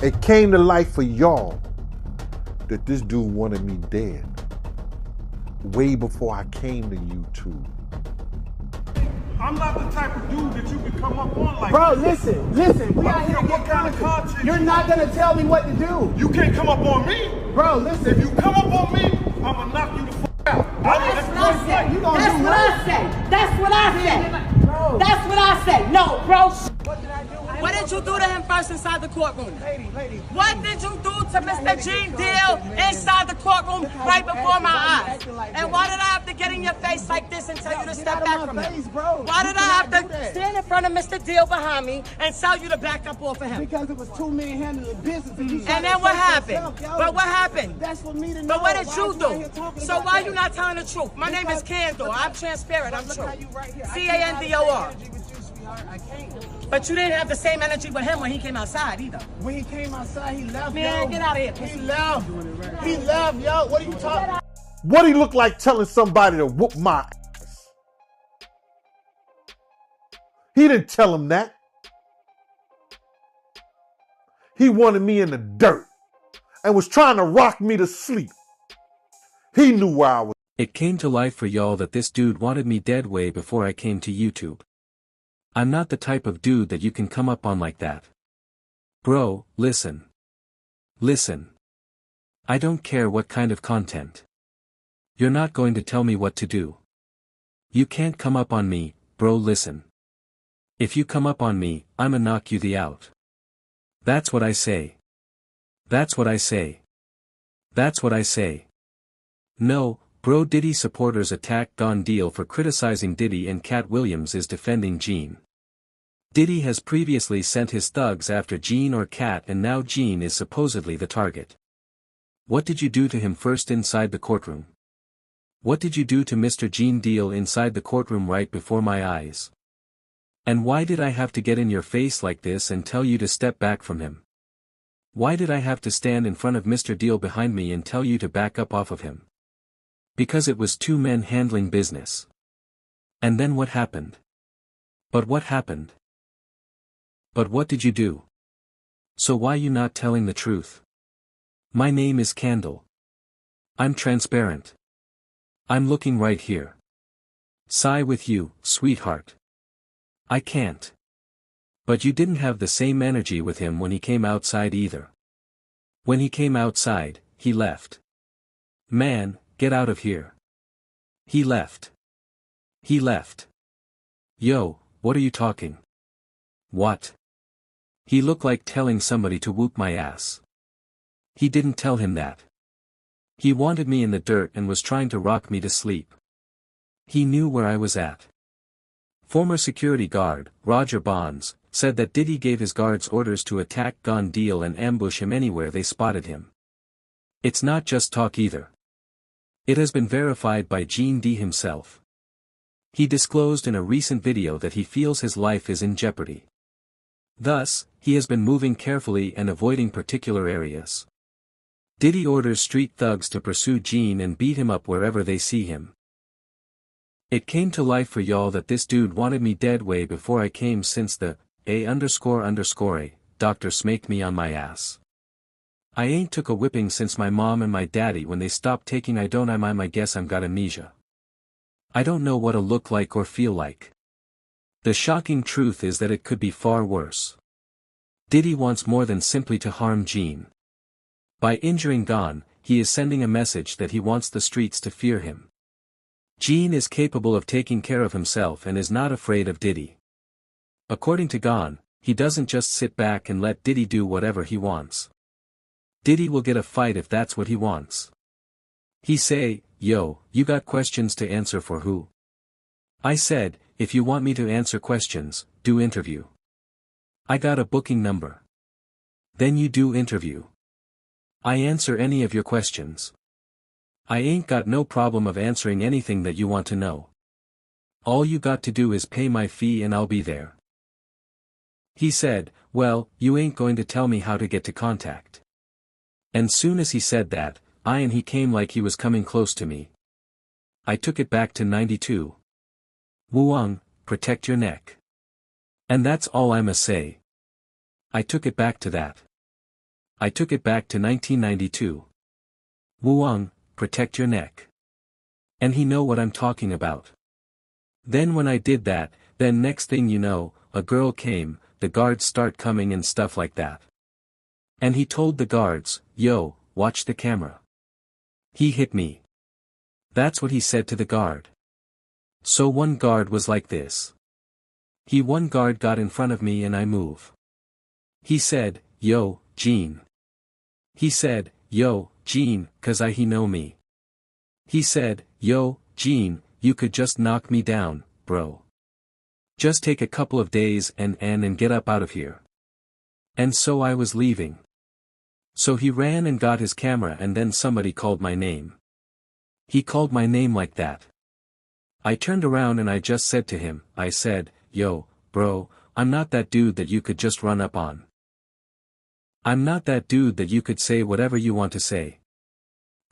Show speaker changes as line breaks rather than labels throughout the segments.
It came to light for y'all that this dude wanted me dead way before I came to YouTube.
I'm not the type of dude that you can come up on like
Bro,
this.
listen, we out here to get content. You're not gonna tell me what to do.
You can't come up on me.
Bro, listen.
If you come up on me, I'm gonna knock you the f out.
That's what I say.
You gonna
That's
do
what I say. That's what I say.
Bro.
That's what I say. No, bro.
What did I do?
What did you do to him first inside the courtroom?
Lady.
What did you do to Mr. Gene Deal inside the courtroom right before my eyes? And why did I have to get in your face like this and tell you to step back from him? Why did I have to stand in front of Mr. Deal behind me and tell you to back up off of him?
Because it was two men handling business.
And then what happened? But what happened?
That's for me to know.
But what did you do? So why are you not telling the truth? My name is Candor. I'm transparent. I'm true. Candor. But you didn't have the same energy with him when he came outside either.
When he came outside, he left.
Man,
yo.
get out of here.
He left. He left, yo. What are you talking about?
What he look like telling somebody to whoop my ass? He didn't tell him that. He wanted me in the dirt and was trying to rock me to sleep. He knew where I was.
It came to life for y'all that this dude wanted me dead way before I came to YouTube. I'm not the type of dude that you can come up on like that. Bro, listen. Listen. I don't care what kind of content. You're not going to tell me what to do. You can't come up on me, bro, listen. If you come up on me, I'ma knock you the out. That's what I say. That's what I say. That's what I say. No, bro, Diddy supporters attack Gone Deal for criticizing Diddy and Katt Williams is defending Gene. Diddy has previously sent his thugs after Gene or Katt and now Gene is supposedly the target. What did you do to him first inside the courtroom? What did you do to Mr. Gene Deal inside the courtroom right before my eyes? And why did I have to get in your face like this and tell you to step back from him? Why did I have to stand in front of Mr. Deal behind me and tell you to back up off of him? Because it was two men handling business. And then what happened? But what happened? But what did you do? So why you not telling the truth? My name is Candle. I'm transparent. I'm looking right here. Sigh with you, sweetheart. I can't. But you didn't have the same energy with him when he came outside either. When he came outside, he left. Man, get out of here. He left. He left. Yo, what are you talking? What? He looked like telling somebody to whoop my ass. He didn't tell him that. He wanted me in the dirt and was trying to rock me to sleep. He knew where I was at. Former security guard, Roger Bonds, said that Diddy gave his guards orders to attack Gone Deal and ambush him anywhere they spotted him. It's not just talk either. It has been verified by Gene D himself. He disclosed in a recent video that he feels his life is in jeopardy. Thus, he has been moving carefully and avoiding particular areas. Diddy orders street thugs to pursue Gene and beat him up wherever they see him. It came to life for y'all that this dude wanted me dead way before I came since the __a doctor smaked me on my ass. I ain't took a whipping since my mom and my daddy when they stopped taking I guess I'm got amnesia. I don't know what it'll look like or feel like. The shocking truth is that it could be far worse. Diddy wants more than simply to harm Gene. By injuring Gone, he is sending a message that he wants the streets to fear him. Gene is capable of taking care of himself and is not afraid of Diddy. According to Gone, he doesn't just sit back and let Diddy do whatever he wants. Diddy will get a fight if that's what he wants. He say, yo, you got questions to answer for who? I said, if you want me to answer questions, do interview. I got a booking number. Then you do interview. I answer any of your questions. I ain't got no problem of answering anything that you want to know. All you got to do is pay my fee and I'll be there. He said, well, you ain't going to tell me how to get to contact. And soon as he said that, he came like he was coming close to me. I took it back to 92. Wuong, protect your neck. And that's all I'ma say. I took it back to that. I took it back to 1992. Wuong, protect your neck. And he know what I'm talking about. Then when I did that, then next thing you know, a girl came, the guards start coming and stuff like that. And he told the guards, yo, watch the camera. He hit me. That's what he said to the guard. So one guard was like this. One guard got in front of me and I move. He said, yo, Gene. He said, yo, Gene, cause he know me. He said, yo, Gene, you could just knock me down, bro. Just take a couple of days and get up out of here. And so I was leaving. So he ran and got his camera and then somebody called my name. He called my name like that. I turned around and I just said to him, I said, yo, bro, I'm not that dude that you could just run up on. I'm not that dude that you could say whatever you want to say.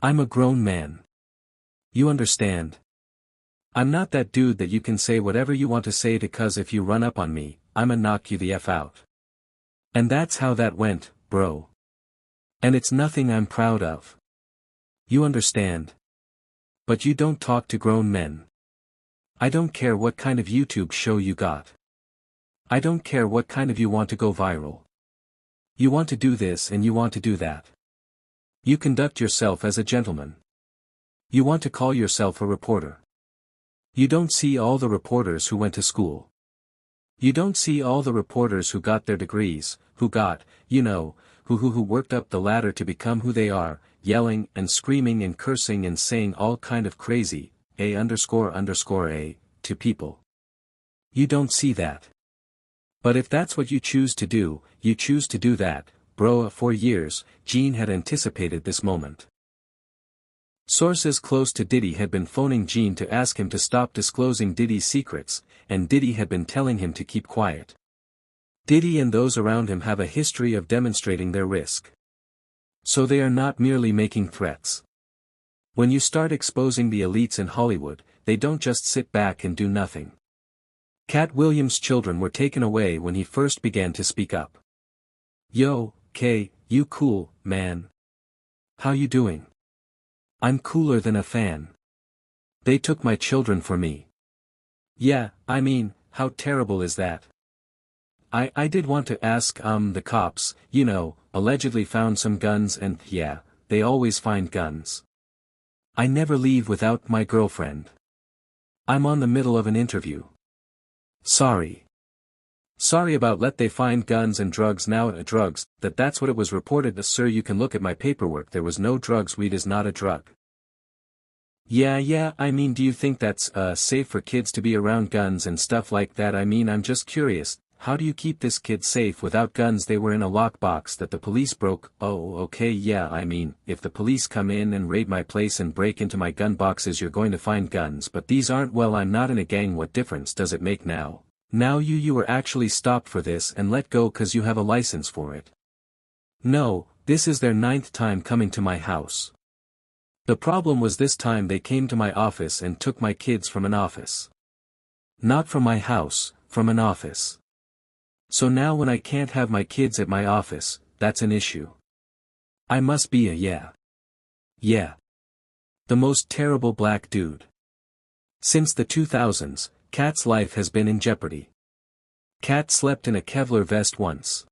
I'm a grown man. You understand? I'm not that dude that you can say whatever you want to say because if you run up on me, I'ma knock you the F out. And that's how that went, bro. And it's nothing I'm proud of. You understand? But you don't talk to grown men. I don't care what kind of YouTube show you got. I don't care what kind of you want to go viral. You want to do this and you want to do that. You conduct yourself as a gentleman. You want to call yourself a reporter. You don't see all the reporters who went to school. You don't see all the reporters who got their degrees, who got, who worked up the ladder to become who they are, yelling and screaming and cursing and saying all kind of crazy, A__A, to people. You don't see that. But if that's what you choose to do, you choose to do that, bro. For years, Gene had anticipated this moment. Sources close to Diddy had been phoning Gene to ask him to stop disclosing Diddy's secrets, and Diddy had been telling him to keep quiet. Diddy and those around him have a history of demonstrating their risk. So they are not merely making threats. When you start exposing the elites in Hollywood, they don't just sit back and do nothing. Katt Williams' children were taken away when he first began to speak up. Yo, K, you cool, man. How you doing? I'm cooler than a fan. They took my children for me. Yeah, I mean, how terrible is that? I did want to ask, the cops, allegedly found some guns and, yeah, they always find guns. I never leave without my girlfriend. I'm on the middle of an interview. Sorry. Sorry about let they find guns and drugs now drugs, that's what it was reported sir you can look at my paperwork there was no drugs weed is not a drug. Yeah I mean do you think that's safe for kids to be around guns and stuff like that I mean I'm just curious, how do you keep this kid safe without guns they were in a lockbox that the police broke oh okay yeah I mean if the police come in and raid my place and break into my gun boxes you're going to find guns but these aren't well I'm not in a gang what difference does it make now? Now you were actually stopped for this and let go cause you have a license for it. No, this is their 9th time coming to my house. The problem was this time they came to my office and took my kids from an office. Not from my house, from an office. So now when I can't have my kids at my office, that's an issue. I must be a yeah. The most terrible black dude. Since the 2000s, Katt's life has been in jeopardy. Katt slept in a Kevlar vest once.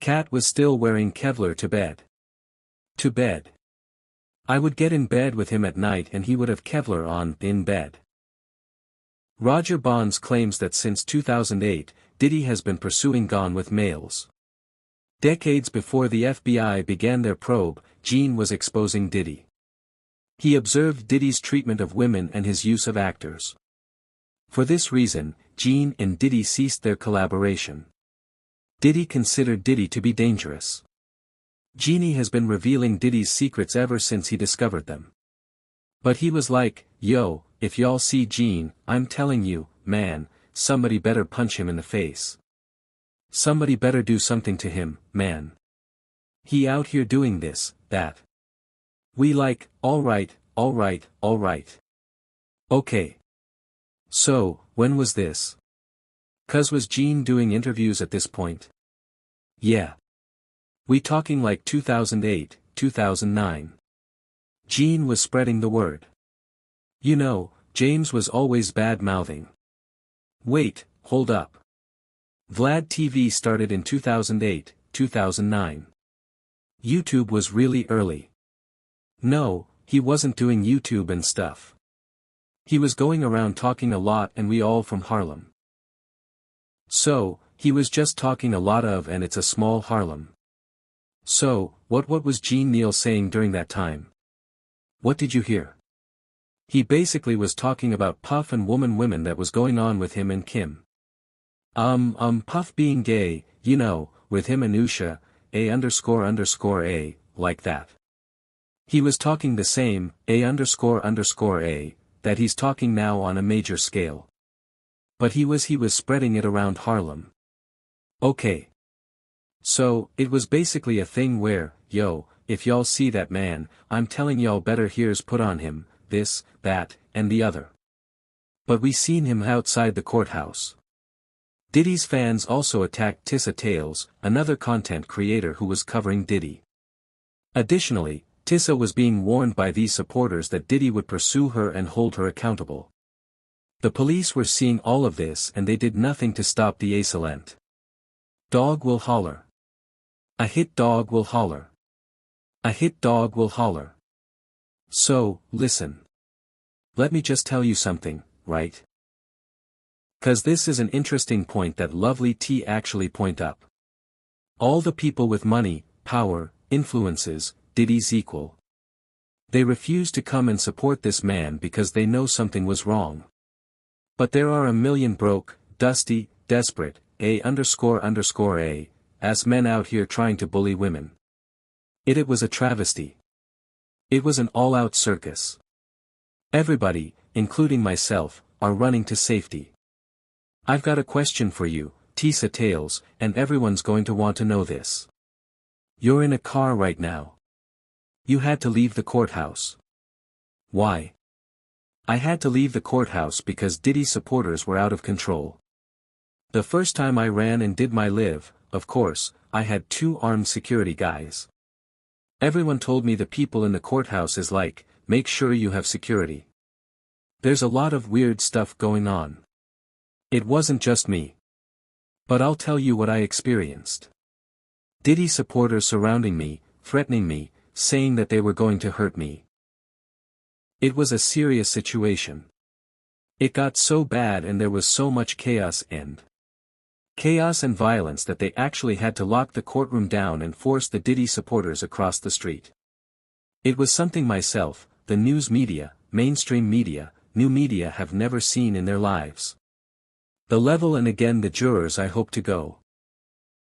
Katt was still wearing Kevlar to bed. To bed. I would get in bed with him at night and he would have Kevlar on in bed. Roger Bonds claims that since 2008, Diddy has been pursuing Gone with males. Decades before the FBI began their probe, Gene was exposing Diddy. He observed Diddy's treatment of women and his use of actors. For this reason, Gene and Diddy ceased their collaboration. Diddy considered Diddy to be dangerous. Genie has been revealing Diddy's secrets ever since he discovered them. But he was like, yo, if y'all see Gene, I'm telling you, man, somebody better punch him in the face. Somebody better do something to him, man. He out here doing this, that. We like, alright. Okay. So, when was this? 'Cause was Gene doing interviews at this point? Yeah. We talking like 2008, 2009. Gene was spreading the word. You know, James was always bad-mouthing. Wait, hold up. Vlad TV started in 2008, 2009. YouTube was really early. No, he wasn't doing YouTube and stuff. He was going around talking a lot and we all from Harlem. So, he was just talking a lot of and it's a small Harlem. So, what was Gene Neal saying during that time? What did you hear? He basically was talking about Puff and women that was going on with him and Kim. Puff being gay, you know, with him and Usha, A__A, like that. He was talking the same, A__A, that he's talking now on a major scale. But he was spreading it around Harlem. Okay. So, it was basically a thing where, yo, if y'all see that man, I'm telling y'all better here's put on him, this, that, and the other. But we seen him outside the courthouse. Diddy's fans also attacked Tissa Tales, another content creator who was covering Diddy. Additionally, Tissa was being warned by these supporters that Diddy would pursue her and hold her accountable. The police were seeing all of this and they did nothing to stop the assailant. Dog will holler. A hit dog will holler. A hit dog will holler. So, listen. Let me just tell you something, right? 'Cause this is an interesting point that Lovely T actually point up. All the people with money, power, influences, Diddy's equal. They refuse to come and support this man because they know something was wrong. But there are a million broke, dusty, desperate, A__A, as men out here trying to bully women. It was a travesty. It was an all-out circus. Everybody, including myself, are running to safety. I've got a question for you, Tissa Tales, and everyone's going to want to know this. You're in a car right now. You had to leave the courthouse. Why? I had to leave the courthouse because Diddy supporters were out of control. The first time I ran and did my live, of course, I had 2 armed security guys. Everyone told me the people in the courthouse is like, make sure you have security. There's a lot of weird stuff going on. It wasn't just me. But I'll tell you what I experienced. Diddy supporters surrounding me, threatening me, saying that they were going to hurt me. It was a serious situation. It got so bad and there was so much chaos and violence that they actually had to lock the courtroom down and force the Diddy supporters across the street. It was something myself, the news media, mainstream media, new media have never seen in their lives. The level and again the jurors I hope to go.